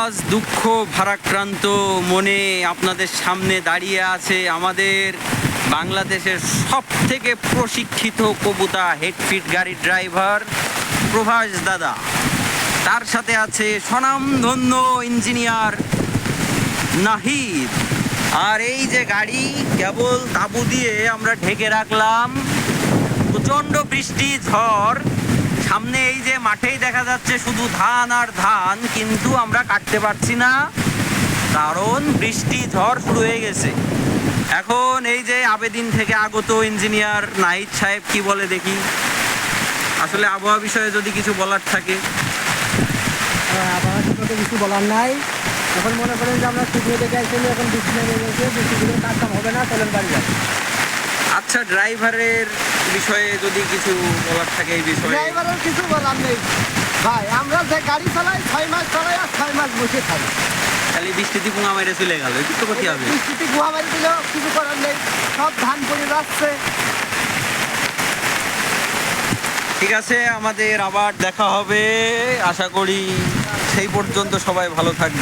আজ দুঃখ ভারাক্রান্ত মনে আপনাদের সামনে দাঁড়িয়ে আছে আমাদের বাংলাদেশের সবথেকে প্রশিক্ষিত কবুতা হেডফিট গাড়ির ড্রাইভার প্রভাস দাদা। তার সাথে আছে স্বনামধন্য ইঞ্জিনিয়ার নাহিদ। আর এই যে গাড়ি কেবল তাঁবু দিয়ে আমরা ঢেকে রাখলাম, প্রচণ্ড বৃষ্টি ঝড়, সামনে এই যে মাঠেই দেখা যাচ্ছে শুধু ধান আর ধান, কিন্তু আমরা কাটতে পারছি না কারণ বৃষ্টি ঝড় শুরু হয়ে গেছে। এখন এই যে আবেদিন থেকে আগত ইঞ্জিনিয়ার নাহিদ সাহেব কি বলে দেখি, আসলে আবহাওয়া বিষয়ে যদি কিছু বলার থাকে। আবহাওয়া সম্পর্কে কিছু বলার নাই। এখন মনে করেন যে আমরা শুকনো দেখে আসছি, এখন বৃষ্টি নেমে গেছে, বৃষ্টিগুলো কাজ কাম হবে না, চলেন বাড়ি যাবে। আচ্ছা, ড্রাইভারের বিষয়ে যদি কিছু বলার থাকে এই বিষয়ে। ড্রাইভারের কিছু বলার নেই ভাই, আমরা যে গাড়ি চালাই 6 মাস চালাই আর 6 মাস বসে থাকি। খালি বৃষ্টিতে পুঙা মেরে চলে গেল, একটু তো করতে হবে। বৃষ্টিতে গুহা মারি দিলেও কিছু করার নেই, সব ধান পড়ে যাচ্ছে। ঠিক আছে, আমাদের আবার দেখা হবে, আশা করি সেই পর্যন্ত সবাই ভালো থাকবে।